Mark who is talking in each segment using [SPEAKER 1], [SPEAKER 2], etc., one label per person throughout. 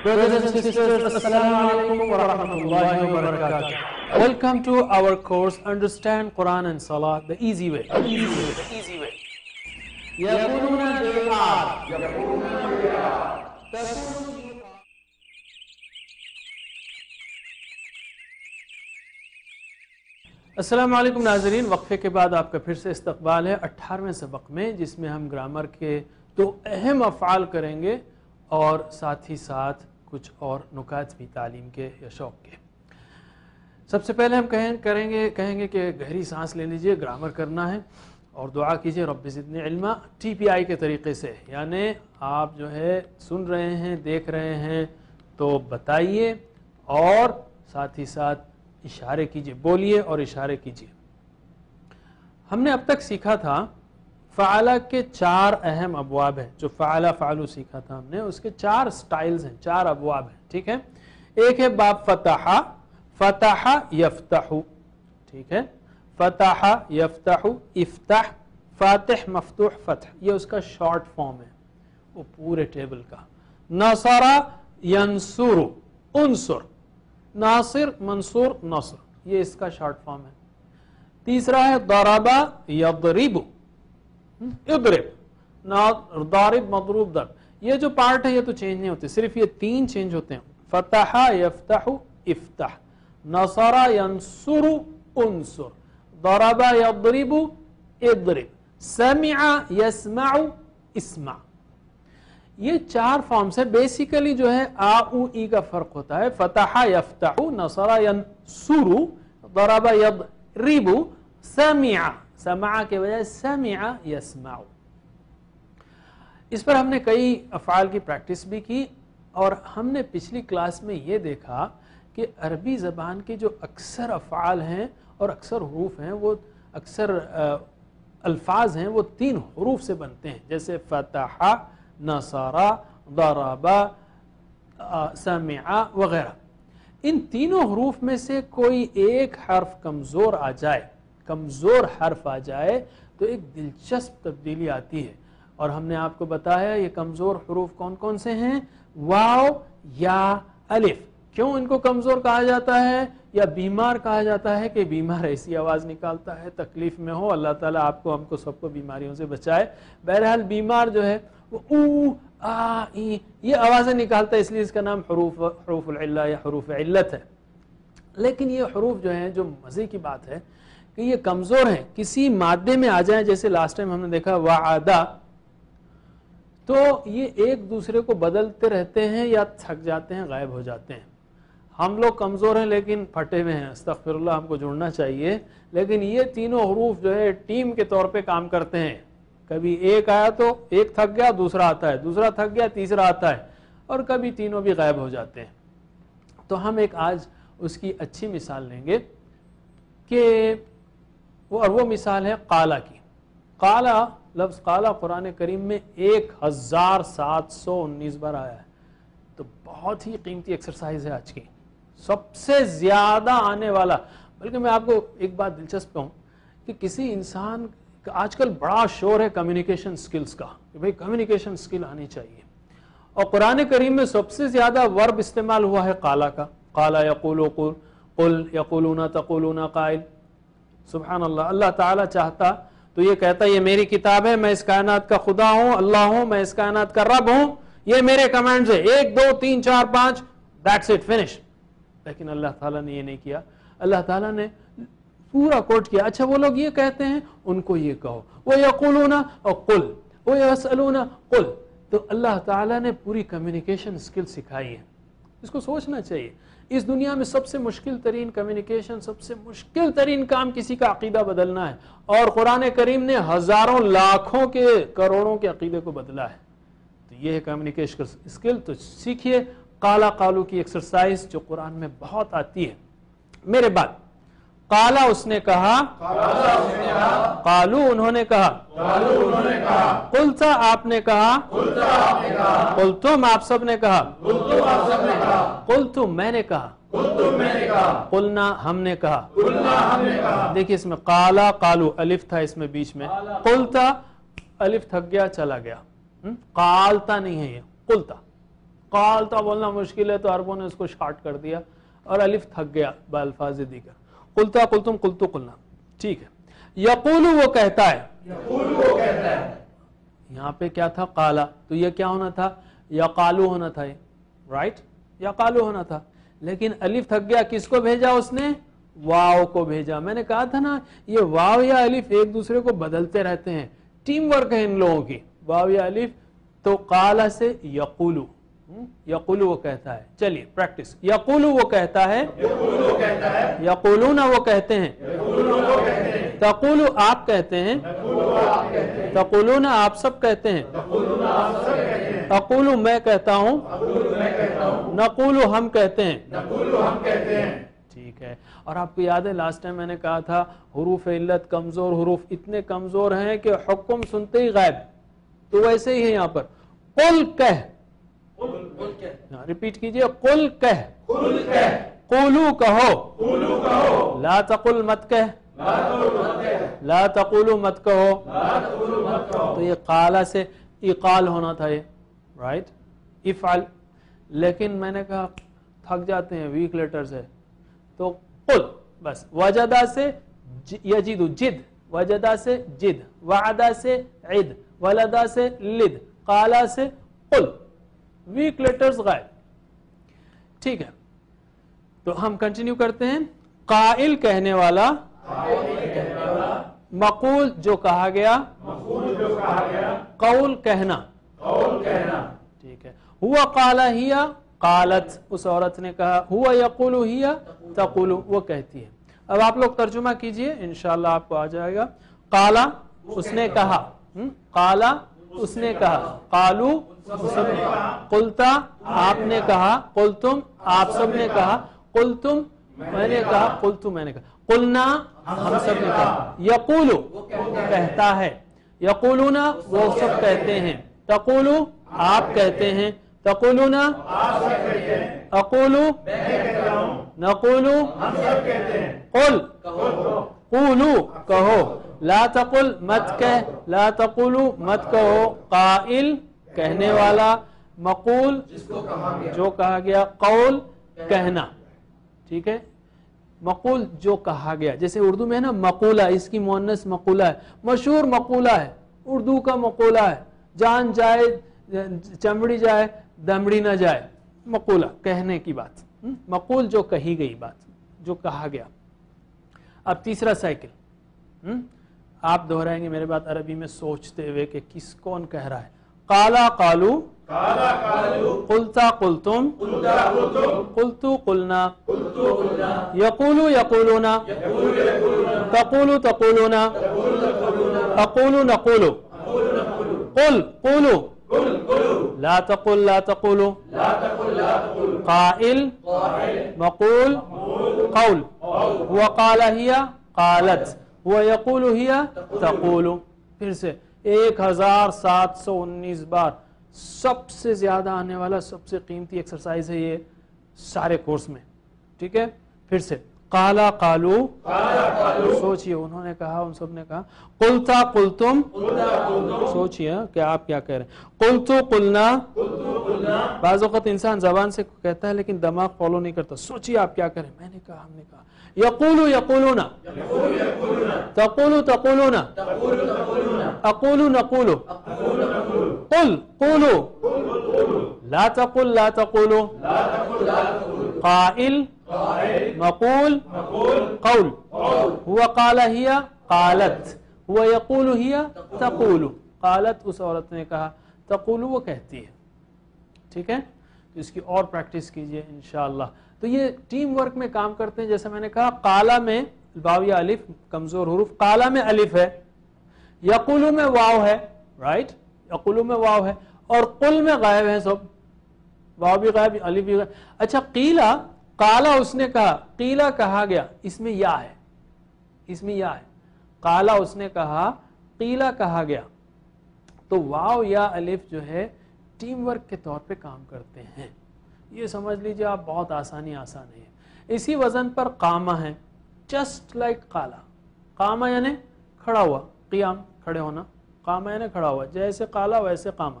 [SPEAKER 1] Brothers and sisters, Assalamu alaikum wa rahmatullahi wa barakatuh. Welcome to our course Understand Quran and Salah the easy way. يقولون they are. السلام علیکم ناظرین، وقفے کے بعد آپ کا پھر سے استقبال ہے 18ویں سبق میں، جس میں ہم گرامر کے دو اہم افعال کریں گے اور ساتھ ہی ساتھ کچھ اور نکات بھی تعلیم کے یا شوق کے۔ سب سے پہلے ہم کہیں گے کہ گہری سانس لے لیجئے، گرامر کرنا ہے اور دعا کیجئے رب زدنی علما TPI کے طریقے سے، یعنی آپ جو ہے سن رہے ہیں، دیکھ رہے ہیں تو بتائیے اور ساتھ ہی ساتھ اشارے کیجئے، بولیے اور اشارے کیجئے۔ ہم نے اب تک سیکھا تھا فعلہ کے 4 اہم ابواب ہیں، جو فعلہ فعلو سیکھا تھا ہم نے، اس کے 4 سٹائلز ہیں، 4 ابواب ہیں، ٹھیک ہے۔ ایک ہے باب فتح، فتح یفتح، ٹھیک ہے، فتح یفتح، افتح، فاتح مفتوح فتح، یہ اس کا شارٹ فارم ہے وہ پورے ٹیبل کا۔ نصر ینصر، انصر، ناصر منصور نصر، یہ اس کا شارٹ فارم ہے۔ تیسرا ہے ضرب یضرب، اضرب، ضارب مضروب ضرب، یہ جو پارٹ ہے یہ تو چینج نہیں ہوتے، صرف یہ 3 چینج ہوتے ہیں، فتح یفتح افتح، نصر ینصر انصر، ضرب یضرب اضرب، سمع یسمع اسمع۔ یہ 4 فارمز ہے، بیسیکلی جو ہے آ او ای کا فرق ہوتا ہے، فتح یفتح، نصر ینصر، ضرب یضرب، سمع، سمع کے بجائے سمع یسمع۔ اس پر ہم نے کئی افعال کی پریکٹس بھی کی اور ہم نے پچھلی کلاس میں یہ دیکھا کہ عربی زبان کے جو اکثر افعال ہیں اور اکثر حروف ہیں، وہ اکثر الفاظ ہیں، وہ 3 حروف سے بنتے ہیں، جیسے فتح، نصر، ضرب، سمع وغیرہ۔ ان تینوں حروف میں سے کوئی ایک حرف کمزور آ جائے، کمزور حرف آ جائے تو ایک دلچسپ تبدیلی آتی ہے، اور ہم نے آپ کو بتایا یہ کمزور حروف کون کون سے ہیں، واو یا الف۔ کیوں ان کو کمزور کہا جاتا ہے یا بیمار کہا جاتا ہے؟ کہ بیمار ایسی آواز نکالتا ہے، تکلیف میں ہو، اللہ تعالیٰ آپ کو ہم کو سب کو بیماریوں سے بچائے۔ بہرحال بیمار جو ہے وہ او آ ای یہ آوازیں نکالتا ہے، اس لیے اس کا نام حروف العلہ یا حروف علت ہے۔ لیکن یہ حروف جو ہیں، جو مزے کی بات ہے کہ یہ کمزور ہیں، کسی مادے میں آ جائیں، جیسے لاسٹ ٹائم ہم نے دیکھا وعدہ، تو یہ ایک دوسرے کو بدلتے رہتے ہیں یا تھک جاتے ہیں، غائب ہو جاتے ہیں۔ ہم لوگ کمزور ہیں لیکن پھٹے ہوئے ہیں، استغفر اللہ، ہم کو جڑنا چاہیے، لیکن یہ تینوں حروف جو ہے ٹیم کے طور پہ کام کرتے ہیں۔ کبھی ایک آیا تو ایک تھک گیا، دوسرا آتا ہے، دوسرا تھک گیا، تیسرا آتا ہے، اور کبھی تینوں بھی غائب ہو جاتے ہیں۔ تو ہم ایک آج اس کی اچھی مثال لیں گے کہ وہ مثال ہے قالا کی۔ قالا، لفظ قالا قرآن کریم میں 1719 بار آیا ہے، تو بہت ہی قیمتی ایکسرسائز ہے آج کی، سب سے زیادہ آنے والا۔ بلکہ میں آپ کو ایک بات دلچسپ کہوں کہ کسی انسان کا آج کل بڑا شور ہے کمیونیکیشن سکلز کا، کہ بھئی کمیونیکیشن سکل آنی چاہیے، اور قرآن کریم میں سب سے زیادہ ورب استعمال ہوا ہے قالا کا۔ قالا یقول قل، قل یقولون تقولون قائل۔ سبحان اللہ، اللہ تعالیٰ چاہتا تو یہ کہتا یہ میری کتاب ہے، میں اس کائنات کا خدا ہوں، اللہ ہوں، میں اس کائنات کا رب ہوں، یہ میرے کمانڈز ہیں، 1 2 3 4 5، that's it finish۔ لیکن اللہ تعالیٰ نے یہ نہیں کیا، اللہ تعالیٰ نے پورا کوٹ کیا۔ اچھا وہ لوگ یہ کہتے ہیں، ان کو یہ کہو، وہ یقولون اور قل، وہ یسألون قل۔ تو اللہ تعالیٰ نے پوری کمیونیکیشن سکل سکھائی ہے، اس کو سوچنا چاہیے۔ اس دنیا میں سب سے مشکل ترین کمیونیکیشن، سب سے مشکل ترین کام کسی کا عقیدہ بدلنا ہے، اور قرآن کریم نے ہزاروں لاکھوں کے کروڑوں کے عقیدے کو بدلا ہے۔ تو یہ ہے کمیونیکیشن سکل، تو سیکھیے قالا قالو کی ایکسرسائز جو قرآن میں بہت آتی ہے۔ میرے بعد قالا اس نے کہا، قالو انہوں نے کہا، قلتا آپ نے کہا، قلتم آپ سب نے کہا، قلتم میں نے کہا، قلنا ہم نے کہا۔ دیکھیے اس میں قالا قالو الف تھا اس میں بیچ میں، قلتا الف تھک گیا چلا گیا، قالتا نہیں ہے یہ، قلتا، قالتا بولنا مشکل ہے تو عربوں نے اس کو شارٹ کر دیا اور الف تھک گیا بالفاظ دیگر. قلتا قلتم قلتو قلنا. ٹھیک ہے. یقولو وہ کہتا ہے, یہاں پہ کیا تھا قالا, تو یہ کیا ہونا تھا یقالو ہونا تھا, رائٹ, یقالو ہونا تھا, لیکن الف تھک گیا. کس کو بھیجا اس نے؟ واو کو بھیجا. میں نے کہا تھا نا یہ واو یا الف ایک دوسرے کو بدلتے رہتے ہیں, ٹیم ورک ہے ان لوگوں کی, واو یا الف. تو قالا سے یقولو, یقولو وہ کہتا ہے. چلیے پریکٹس. یقولو وہ کہتا ہے, یقولون وہ کہتے ہیں, تقولو آپ کہتے ہیں, تقولون آپ سب کہتے ہیں, اقولو میں کہتا ہوں, نقولو ہم کہتے ہیں. ٹھیک ہے. اور آپ کو یاد ہے لاسٹ ٹائم میں نے کہا تھا حروف علت کمزور حروف اتنے کمزور ہیں کہ حکم سنتے ہی غائب, تو ویسے ہی ہے یہاں پر. قل کہہ, ریپیٹ کیجئے, قل کہہ, قولو کہو, لا تقل مت کہہ, لا تقولو مت کہو. تو یہ قالا سے اقال ہونا تھا یہ, رائٹ, افعل. لیکن میں نے کہا تھک جاتے ہیں, ویک لیٹرز ہے, تو قل بس. وجدہ سے یجدو جد, وجدہ سے جد, وعدہ سے عد, ولدہ سے لد, قالا سے قل, ویک لیٹرز غائب. ٹھیک ہے. تو ہم کنٹینیو کرتے ہیں. قائل کہنے والا, مقول جو کہا گیا, قول کہنا. ٹھیک ہے. ہوا قالا ہیا قالت, اس عورت نے کہا. ہوا یقولو ہیا تقولو, وہ کہتی ہے. اب آپ لوگ ترجمہ کیجئے, انشاءاللہ آپ کو آ جائے گا. قالا اس نے کہا, قالا اس نے کہا, قالو سب نے, قلتا آپ نے کہا, قلتم آپ سب نے کہا, قلتم میں نے کہا, قلتو میں نے کہا, قلنا ہم سب نے کہا. یقولو کہتا ہے, یقولون وہ سب کہتے ہیں, تقولو آپ کہتے ہیں, تقولون اقولو نقولو, قل قولو کہو, لا تقل مت کہہ, لا تقولو مت کہو. قائل کہنے والا, مقول جو کہا گیا, قول کہنا. ٹھیک ہے. مقول جو کہا گیا, جیسے اردو میں ہے نا مقولہ, اس کی مؤنث مقولہ ہے, مشہور مقولہ ہے, اردو کا مقولہ ہے, جان جائے چمڑی جائے دمڑی نہ جائے, مقولہ کہنے کی بات, مقول جو کہی گئی بات, جو کہا گیا. اب تیسرا سائیکل آپ دہرائیں گے میرے بات عربی میں سوچتے ہوئے کہ کس کون کہہ رہا ہے. قالا قالو, قلتا قلتم, قلتو قلنا, یقولو یقولون, تقولو تقولون, اقولو نقولو, قل قولو, لا تقل لا تقولو, قائل مقول قول, هو قال هي قالت, هو يقول هي تقول. پھر سے 1719 بار, سب سے زیادہ آنے والا, سب سے قیمتی ایکسرسائز ہے یہ سارے کورس میں. ٹھیک ہے. پھر سے قالا قالو, سوچئے انہوں نے کہا, ان سب نے کہا. قلتا قلتم, سوچئے کہ آپ کیا کہہ رہے ہیں. قلتو قلنا, بعض اوقات انسان زبان سے کہتا ہے لیکن دماغ فالو نہیں کرتا. سوچئے آپ کیا کریں. میں نے کہا, ہم نے کہا. یقولو یقولون, تقولو تقولون, اقولو نقولو, قل قولو, لا تقل لا تقولو, قائل مقول قول, هو قال هي قالت, هو يقول هي تقول. قالت اس عورت نے کہا, تقول وہ کہتی ہے. ٹھیک ہے. تو اس کی اور پریکٹس کیجئے انشاءاللہ. تو یہ ٹیم ورک میں کام کرتے ہیں. جیسے میں نے کہا قالا میں واو یا الف کمزور حروف, قالا میں الف ہے, یقولو میں واو ہے, رائٹ, یقولو میں واو ہے, اور قل میں غائب ہے سب, واو بھی غائب الف بھی غائب. اچھا قیلا, قالا اس نے کہا, قیلا کہا گیا, اس میں یا ہے, اس میں یا ہے. قالا اس نے کہا, قیلا کہا گیا. تو واو یا الف جو ہے ٹیم ورک کے طور پہ کام کرتے ہیں. یہ سمجھ لیجئے آپ, بہت آسان ہے. اسی وزن پر قامہ ہے, جسٹ لائک قالا. قامہ یعنی کھڑا ہوا, قیام کھڑے ہونا, قامہ یعنی کھڑا ہوا, جیسے قالا ویسے قامہ.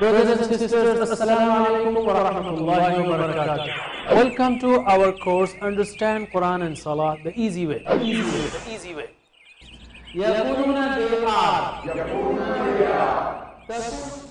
[SPEAKER 1] Brothers and sisters, assalamu alaikum wa rahmatullahi wa barakatuh. Welcome to our course Understand Quran and Salah the easy way. The easy way. Yaquluna they are.